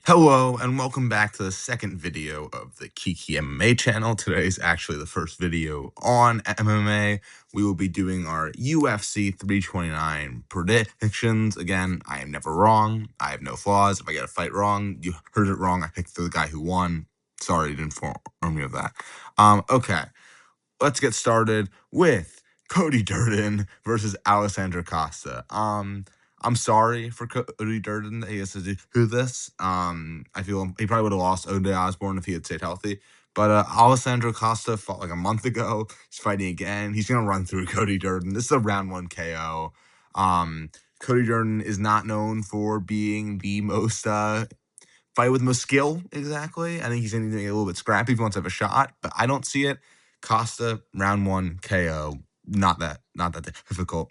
Hello and welcome back to the second video of the Kiki MMA channel. Today is actually the first video on MMA. We will be doing our UFC 329 predictions. Again, I am never wrong. I have no flaws. If I get a fight wrong, you heard it wrong. I picked the guy who won. Sorry, to inform me of that. Okay, let's get started with Cody Durden versus Alessandro Costa. I'm sorry for Cody Durden that he has to do this. I feel he probably would have lost Ode Osborne if he had stayed healthy. But Alessandro Costa fought like a month ago. He's fighting again. He's gonna run through Cody Durden. This is a round one KO. Cody Durden is not known for being the most fight with most skill, exactly. I think he's going to get a little bit scrappy if he wants to have a shot, but I don't see it. Costa, round one, KO. Not that difficult.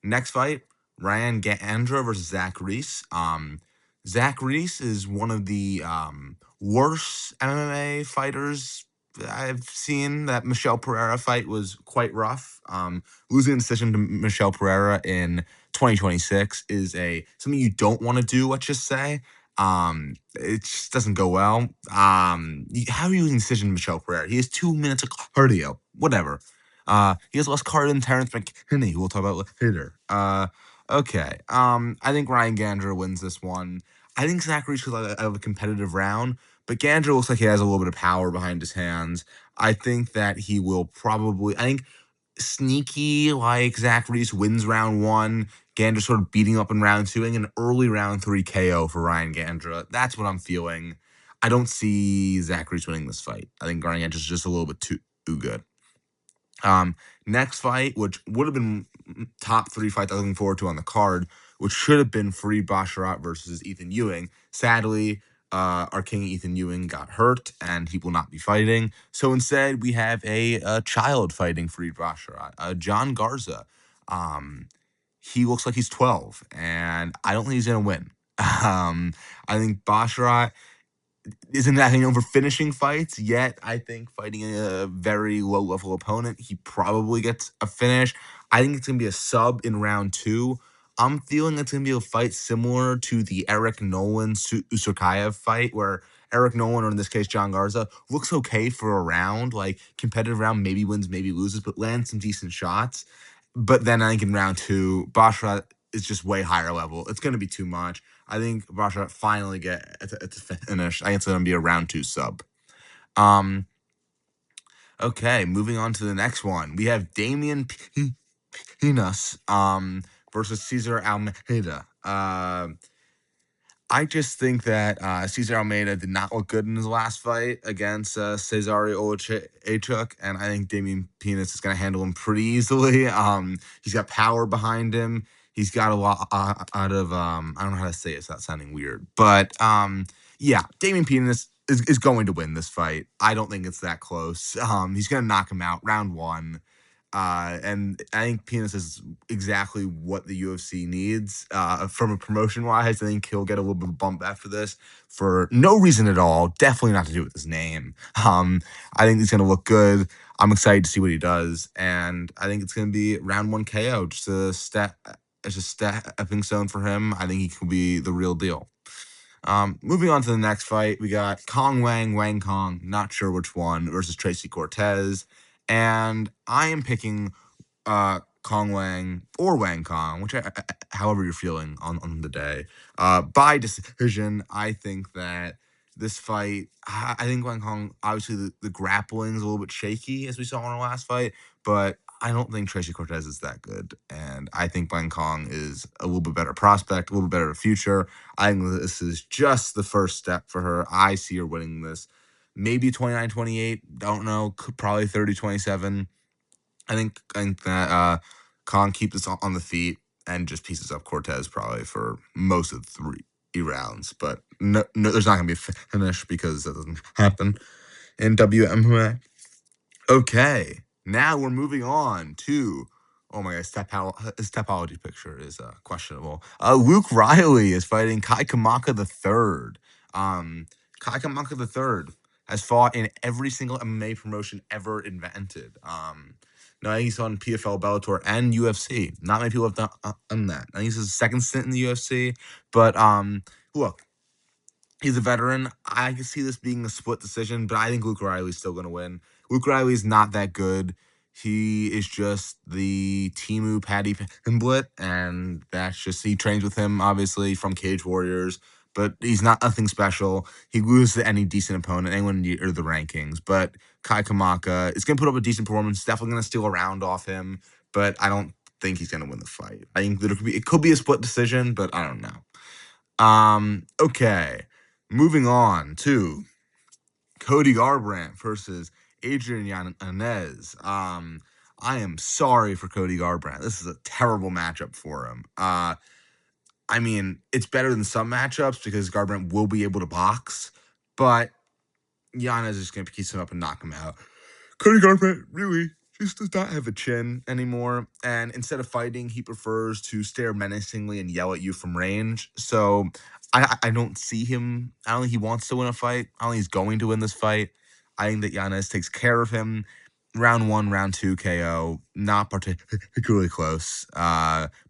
Next fight, Ryan Gandra versus Zach Reese. Zach Reese is one of the worst MMA fighters I've seen. That Michelle Pereira fight was quite rough. Losing a decision to Michelle Pereira in 2026 is something you don't want to do, let's just say. It just doesn't go well. How are you losing decision to Michelle Pereira? He has 2 minutes of cardio. Whatever. He has less cardio than Terrence McKinney, who we'll talk about later. Okay. I think Ryan Gandra wins this one. I think Zach Reese could have a competitive round, but Gandra looks like he has a little bit of power behind his hands. I think that he will probably. I think sneaky like Zach Reese wins round one. Gandra sort of beating up in round two, and an early round three KO for Ryan Gandra. That's what I'm feeling. I don't see Zach Reese winning this fight. I think Ryan Gandra's just a little bit too good. Next fight, which would have been top three fights I was looking forward to on the card, which should have been Fareed Basharat versus Ethan Ewing. Sadly, our king Ethan Ewing got hurt, and he will not be fighting. So instead, we have a child fighting Fareed Basharat, John Garza. He looks like he's 12, and I don't think he's gonna win. I think Basharat isn't that known for finishing fights, yet I think fighting a very low level opponent, he probably gets a finish. I think it's gonna be a sub in round two. I'm feeling it's gonna be a fight similar to the Eric Nolan Usurkayev fight, where Eric Nolan, or in this case John Garza, looks okay for a round, like competitive round, maybe wins, maybe loses, but lands some decent shots. But then I think in round two, Basharat is just way higher level. It's gonna be too much. I think Basharat finally get it to finish. I think it's gonna be a round two sub. Um, okay, moving on to the next one. We have Damian Pinas versus Cesar Almeida. I just think that Cesar Almeida did not look good in his last fight against Cesare Olachechuk, and I think Damian Pinas is going to handle him pretty easily. He's got power behind him. He's got a lot out of I don't know how to say it without sounding weird, but yeah, Damian Pinas is going to win this fight. I don't think it's that close. He's going to knock him out round one. And I think Penis is exactly what the UFC needs from a promotion wise. I think he'll get a little bit of a bump after this for no reason at all. Definitely not to do with his name. I think he's going to look good. I'm excited to see what he does. And I think it's going to be round one KO. Just a stepping stone for him. I think he could be the real deal. Moving on to the next fight, we got Wang Kong, not sure which one, versus Tracy Cortez. And I am picking Kong Wang or Wang Kong, however you're feeling on the day. By decision, I think that this fight, I think Wang Kong, obviously the grappling is a little bit shaky, as we saw in our last fight, but I don't think Tracy Cortez is that good. And I think Wang Kong is a little bit better prospect, a little bit better future. I think this is just the first step for her. I see her winning this. Maybe 29-28, don't know, probably 30-27. I think that Kong keeps this on the feet and just pieces up Cortez probably for most of the three rounds. But no, there's not going to be a finish because that doesn't happen in WMMA. Okay, now we're moving on to. Oh my gosh, his topology picture is questionable. Luke Riley is fighting Kai Kamaka III. Kai Kamaka III has fought in every single MMA promotion ever invented. No, he's on PFL, Bellator, and UFC. Not many people have done that. I think he's his second stint in the UFC. But look, He's a veteran. I can see this being a split decision, but I think Luke Riley's still going to win. Luke Riley's not that good. He is just the Timu Paddy Pimblett, and that's just he trains with him, obviously, from Cage Warriors, but he's not nothing special. He loses to any decent opponent, anyone near the rankings. But Kai Kamaka is going to put up a decent performance, definitely going to steal a round off him, but I don't think he's going to win the fight. I think that it could be a split decision, but I don't know. Okay. Moving on to Cody Garbrandt versus Adrian Yanez. I am sorry for Cody Garbrandt. This is a terrible matchup for him. I mean, it's better than some matchups because Garbrandt will be able to box, but Yanez is going to piece him up and knock him out. Cody Garbrandt really just does not have a chin anymore, and instead of fighting, he prefers to stare menacingly and yell at you from range. So I don't see him. I don't think he wants to win a fight. I don't think he's going to win this fight. I think that Yanez takes care of him. Round 1, round 2 KO, not particularly close.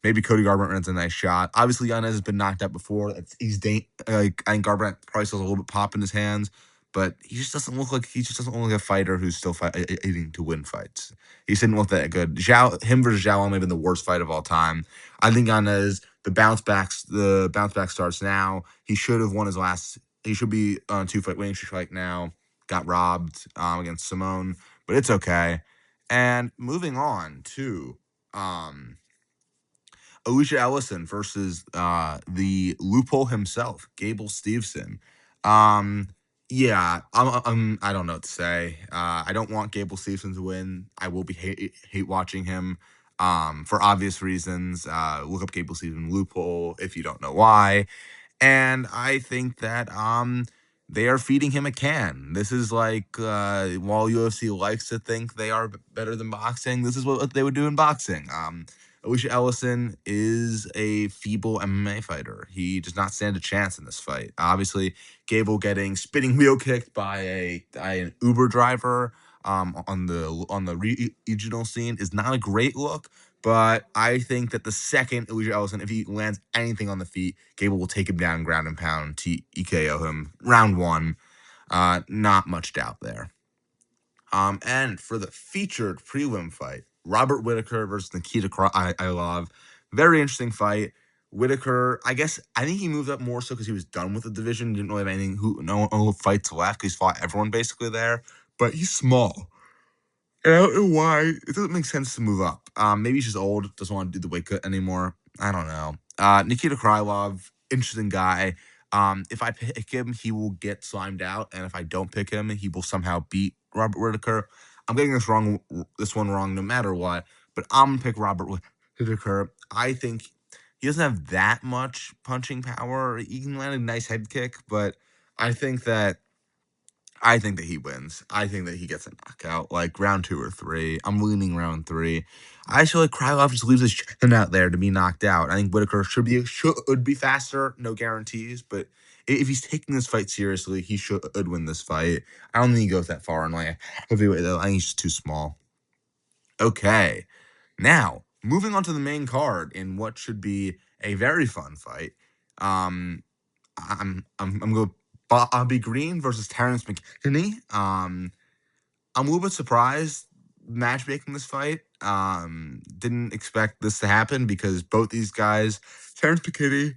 Maybe Cody Garbrandt runs a nice shot. Obviously, Yanez has been knocked out before. Like I think Garbrandt probably still has a little bit pop in his hands, but he just doesn't look like a fighter who's still fighting to win fights. He didn't look that good. Him versus Zhao may have been the worst fight of all time. I think Yanez, the bounce back starts now. He should have won his last. He should be on a 2-fight winning streak right now. Got robbed against Simone, but it's okay. And moving on to Alicia Ellison versus the loophole himself, Gable Steveson. Yeah, I don't know what to say. I don't want Gable Steveson to win. I will be hate watching him for obvious reasons. Look up Gable Steveson loophole if you don't know why. And I think that they are feeding him a can. This is like while UFC likes to think they are better than boxing, this is what they would do in boxing. Alicia Ellison is a feeble MMA fighter. He does not stand a chance in this fight. Obviously, Gable getting spinning wheel kicked by an Uber driver on the regional scene is not a great look. But I think that the second Alicia Ellison, if he lands anything on the feet, Gable will take him down, ground and pound, EKO him. Round 1, not much doubt there. And for the featured prelim fight, Robert Whitaker versus Nikita Krylov. Very interesting fight. Whitaker, I think he moved up more so because he was done with the division. Didn't really have anything, no fights left because he's fought everyone basically there. But he's small. And I don't know why. It doesn't make sense to move up. Maybe he's just old, doesn't want to do the weight cut anymore. I don't know. Nikita Krylov, interesting guy. If I pick him, he will get slimed out, and if I don't pick him, he will somehow beat Robert Whitaker. I'm getting this one wrong, no matter what. But I'm gonna pick Robert Whitaker. I think he doesn't have that much punching power. He can land a nice head kick, but I think that he wins. I think that he gets a knockout, like round 2 or 3. I'm leaning round 3. I feel like Krylov just leaves his chin out there to be knocked out. I think Whitaker should be faster, no guarantees, but if he's taking this fight seriously, he should win this fight. I don't think he goes that far in like heavyweight though. I think he's just too small. Okay, now moving on to the main card in what should be a very fun fight. Um, I'm going Bobby Green versus Terrence McKinney. I'm a little bit surprised matchmaking this fight. Didn't expect this to happen because both these guys, Terrence McKinney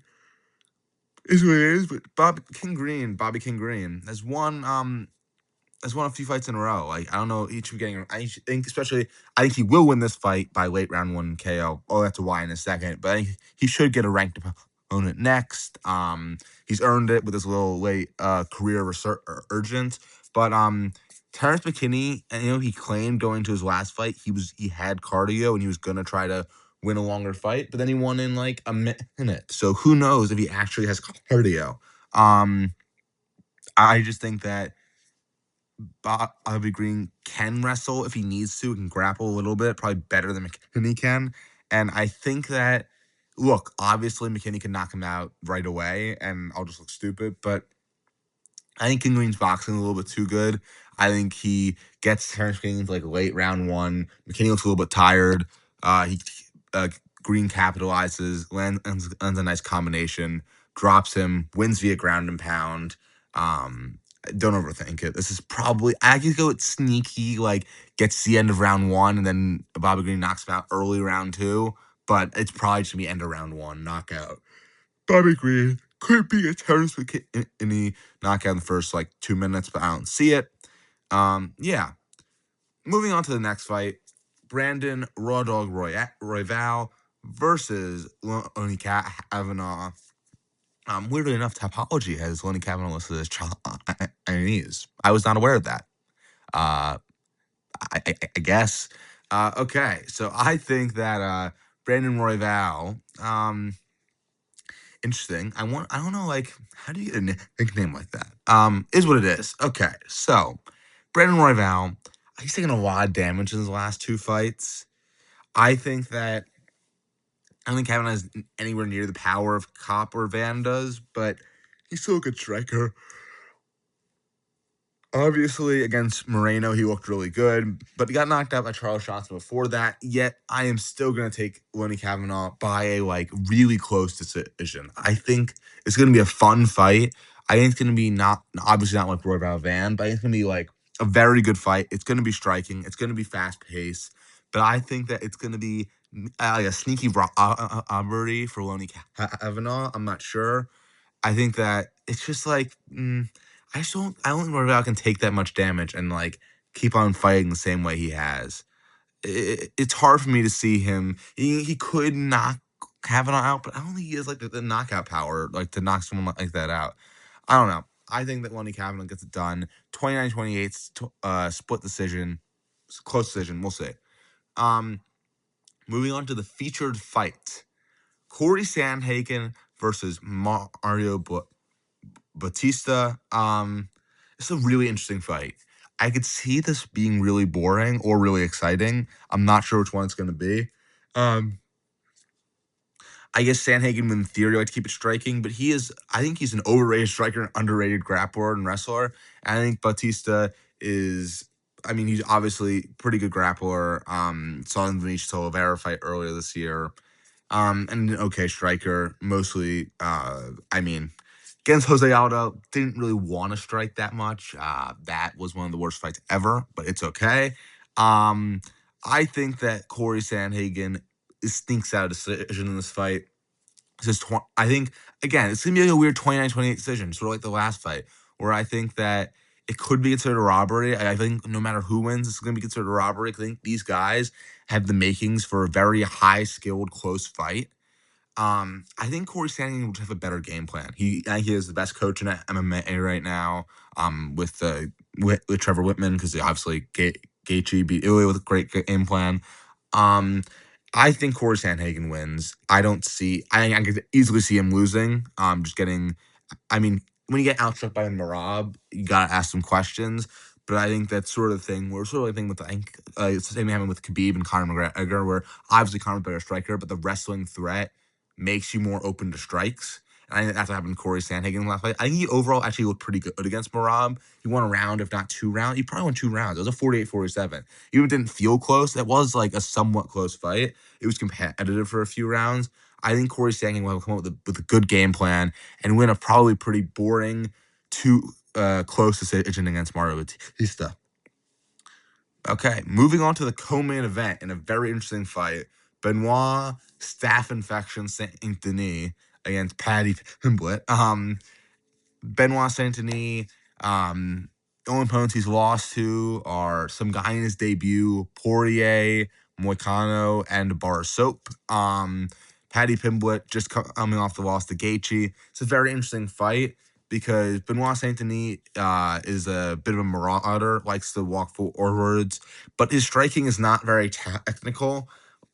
is who he is, but Bobby King Green has won a few fights in a row. Like, I don't know, each of getting. I think he will win this fight by late round 1 KO. Oh, that's a why in a second, but I think he should get a ranked opponent next. He's earned it with his little late career urgent. But Terrence McKinney, and he claimed going to his last fight he had cardio and he was gonna try to win a longer fight, but then he won in like a minute. So who knows if he actually has cardio? I just think that Bobby Green can wrestle if he needs to, can grapple a little bit, probably better than McKinney can. And I think that, look, obviously McKinney can knock him out right away, and I'll just look stupid, but I think King Green's boxing a little bit too good. I think he gets Terrence King like late round 1. McKinney looks a little bit tired. He Green capitalizes, lands a nice combination, drops him, wins via ground and pound. Don't overthink it. This is probably, I could go with sneaky, like gets the end of round one and then Bobby Green knocks him out early round two, but it's probably just gonna be end of round one knockout. Bobby Green could be a Terrence McKinney knockout in the first like 2 minutes, but I don't see it. Yeah. Moving on to the next fight, Brandon Raw Dog Royval versus Lonnie Kavanaugh. Weirdly enough, Tapology has Lenny Kavanaugh listed as Chinese. I was not aware of that. Uh, I guess. Okay, so I think that Brandon Royval, interesting. I don't know, like, how do you get a nickname like that? Is what it is. Okay, so Brandon Royval, he's taken a lot of damage in his last two fights. I think that I don't think Kavanaugh is anywhere near the power of Cop or Van does, but he's still a good striker. Obviously, against Moreno, he looked really good, but he got knocked out by Charles Johnson before that. Yet, I am still going to take Lenny Kavanaugh by a like really close decision. I think it's going to be a fun fight. I think it's going to be not obviously not like Roy Van, but I think it's going to be like a very good fight. It's going to be striking. It's going to be fast paced, but I think that it's going to be like a sneaky robbery for Lenny Kavanaugh. I'm not sure. I think that it's just like I don't think Royval can take that much damage and like keep on fighting the same way he has. It's hard for me to see him. He could knock Kavanaugh out, but I don't think he has like the knockout power like to knock someone like that out. I don't know. I think that Lenny Kavanaugh gets it done. 29-28, split decision, close decision. We'll see. Um, Moving on to the featured fight: Corey Sandhagen versus Mario Batista. It's a really interesting fight. I could see this being really boring or really exciting. I'm not sure which one it's going to be. Um, I guess Sandhagen, in theory, like to keep it striking, but I think he's an overrated striker, an underrated grappler and wrestler. And I think Batista I mean, he's obviously pretty good grappler. Saw him in the Vinicius Oliveira fight earlier this year. And an okay striker, mostly. I mean, against Jose Aldo, didn't really want to strike that much. That was one of the worst fights ever, but it's okay. Um, I think that Corey Sandhagen sneaks out a decision in this fight. I think, again, it's going to be like a weird 29-28 decision, sort of like the last fight, where I think that it could be considered a robbery. I think no matter who wins, it's going to be considered a robbery. I think these guys have the makings for a very high-skilled, close fight. I think Corey Sandhagen would have a better game plan. I think he is the best coach in MMA right now. With Trevor Whitman, because obviously Gaethje beat Ilya with a great game plan. Um, I think Corey Sandhagen wins. I could easily see him losing. Just getting. I mean, when you get outstruck by Marab, you gotta ask some questions. But I think that's sort of the thing. We're sort of like thing with I think it's the same thing happened with Khabib and Conor McGregor, where obviously Conor's a better striker, but the wrestling threat makes you more open to strikes. And I think that's what happened to Corey Sandhagen in the last fight. I think he overall actually looked pretty good against Marab. He won a round, if not 2 rounds. He probably won 2 rounds. It was a 48-47. Even if it didn't feel close, it was like a somewhat close fight. It was competitive for a few rounds. I think Corey Sandhagen will come up with a good game plan and win a probably pretty boring, too close decision against Mario Batista. Okay, moving on to the co-main event in a very interesting fight. Benoit Staph Infection Saint Denis against Paddy Pimblett. Benoit Saint Denis, the only opponents he's lost to are some guy in his debut, Poirier, Moicano, and Barsoap. Paddy Pimblett just coming off the loss to Gaethje. It's a very interesting fight because Benoit Saint Denis is a bit of a marauder, likes to walk forwards, but his striking is not very technical.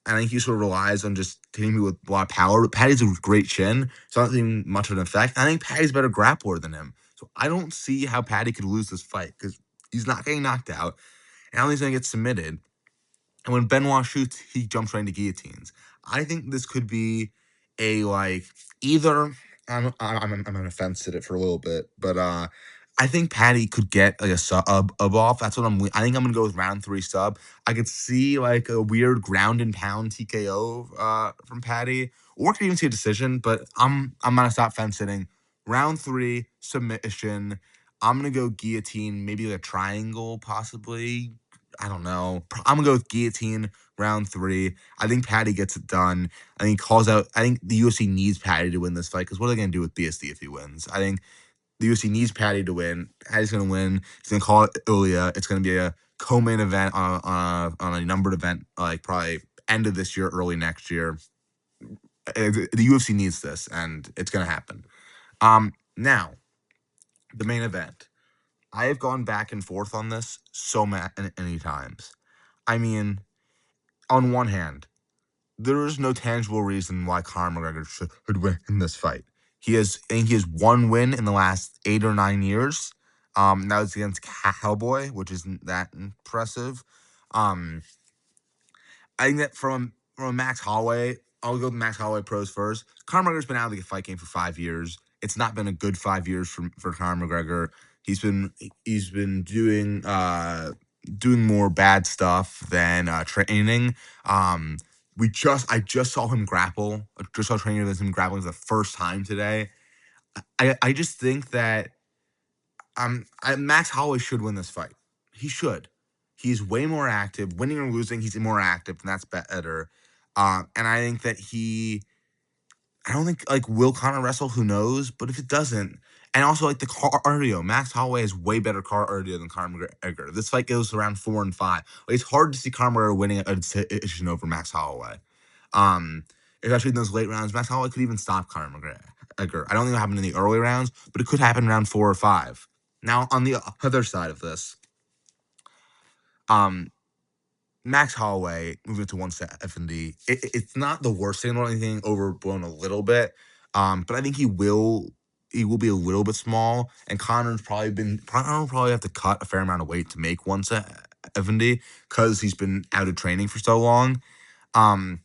I think he sort of relies on just hitting me with a lot of power. But Patty's a great chin, so not seeing much of an effect. I think Patty's a better grappler than him. So I don't see how Patty could lose this fight because he's not getting knocked out. And I don't think he's going to get submitted. And when Benoit shoots, he jumps right into guillotines. I think this could be a like either I'm gonna fence at it for a little bit, but I think Patty could get like a sub off. That's what I think I'm gonna go with round 3 sub. I could see like a weird ground and pound TKO from Patty, or could even see a decision. But I'm gonna stop fence sitting. Round 3 submission. I'm gonna go guillotine, maybe like a triangle, possibly. I don't know. I'm gonna go with guillotine round 3. I think Patty gets it done. I think he calls out. I think the UFC needs Patty to win this fight because what are they gonna do with BSD if he wins? I think the UFC needs Patty to win. Patty's going to win. He's going to call it Ilya. It's going to be a co-main event on a numbered event, like probably end of this year, early next year. The UFC needs this, and it's going to happen. Now, the main event. I have gone back and forth on this so many times. I mean, on one hand, there is no tangible reason why Conor McGregor should win in this fight. I think he has one win in the last 8 or 9 years. That was against Cowboy, which isn't that impressive. Um, I think that from Max Holloway, I'll go with Max Holloway pros first. Conor McGregor's been out of the fight game for 5 years. It's not been a good 5 years for Conor McGregor. He's been doing more bad stuff than training. Um, I just saw him grapple. I just saw training with him grappling for the first time today. I just think that Max Holloway should win this fight. He should. He's way more active. Winning or losing, he's more active, and that's better. And I think that I don't think like will Conor wrestle? Who knows? But if it doesn't, and also like the cardio, Max Holloway has way better cardio than Conor McGregor. This fight goes around 4-5. Like, it's hard to see Conor McGregor winning a decision over Max Holloway. Um, Especially in those late rounds, Max Holloway could even stop Conor McGregor. I don't think it happened in the early rounds, but it could happen around 4 or 5. Now, on the other side of this, um, Max Holloway moving to 170. It's not the worst thing or anything, overblown a little bit. But I think he will be a little bit small, and Conor will probably have to cut a fair amount of weight to make 170 because he's been out of training for so long. Um,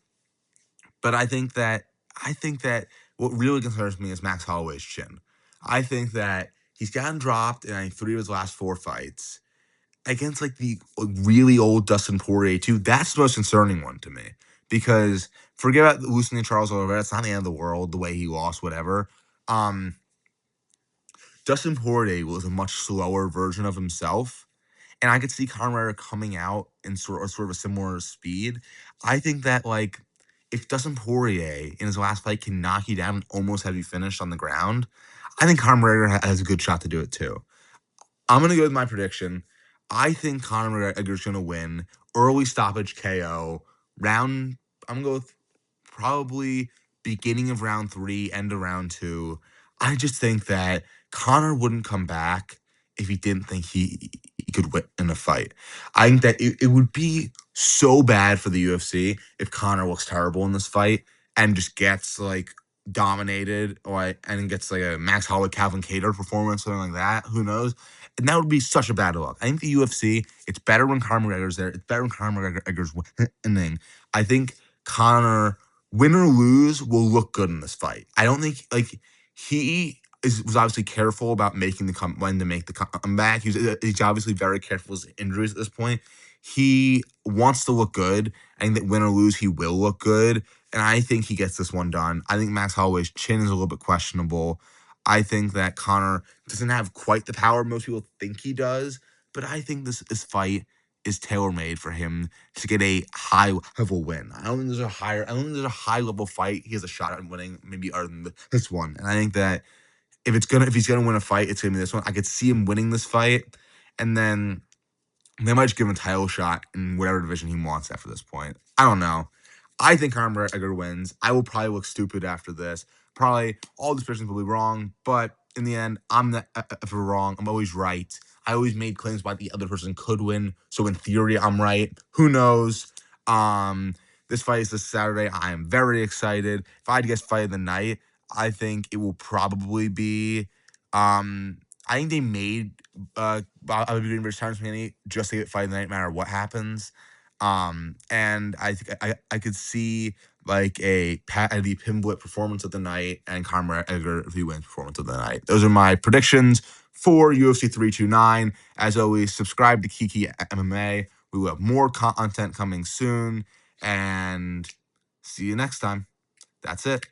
but I think that what really concerns me is Max Holloway's chin. I think that he's gotten dropped in, I think, 3 of his last 4 fights against like the really old Dustin Poirier too. That's the most concerning one to me because forget about losing to Charles Oliveira. It's not the end of the world the way he lost, whatever. Um, Dustin Poirier was a much slower version of himself, and I could see Conor coming out in sort of a similar speed. I think that like if Dustin Poirier in his last fight can knock you down and almost have you finished on the ground, I think Conor has a good shot to do it too. I'm gonna go with my prediction. I think Conor McGregor's gonna win. Early stoppage KO. Round. I'm gonna go with probably beginning of round 3, end of round 2. I just think that Conor wouldn't come back if he didn't think he could win in a fight. I think that it would be so bad for the UFC if Conor looks terrible in this fight and just gets like dominated or and gets like a Max Holloway Calvin Kattar performance, something like that. Who knows? And that would be such a bad look. I think the UFC, it's better when Conor McGregor's there. It's better when Conor McGregor's winning. I think Conor, win or lose, will look good in this fight. I don't think like was obviously careful about making when to make the comeback. He's obviously very careful with his injuries at this point. He wants to look good. I think that win or lose, he will look good, and I think he gets this one done. I think Max Holloway's chin is a little bit questionable. I think that Conor doesn't have quite the power most people think he does, but I think this fight is tailor made for him to get a high level win. I don't think there's a high level fight he has a shot at winning, maybe other than this one. And I think that if he's gonna win a fight, it's gonna be this one. I could see him winning this fight, and then they might just give him a title shot in whatever division he wants after this point. I don't know. I think Conor McGregor wins. I will probably look stupid after this. Probably all these predictions will be wrong, but in the end, I'm not if we're wrong. I'm always right. I always made claims about the other person could win, so in theory, I'm right. Who knows? Um, this fight is this Saturday. I am very excited. If I had to guess fight of the night, I think it will probably be. I think they made Bobby Green versus Terrence Manny just to get fight of the night, no matter what happens. And I think I could see like a Paddy Pimblett performance of the night and Conor McGregor if he wins performance of the night. Those are my predictions for UFC 329. As always, subscribe to Kiki MMA. We will have more content coming soon. And see you next time. That's it.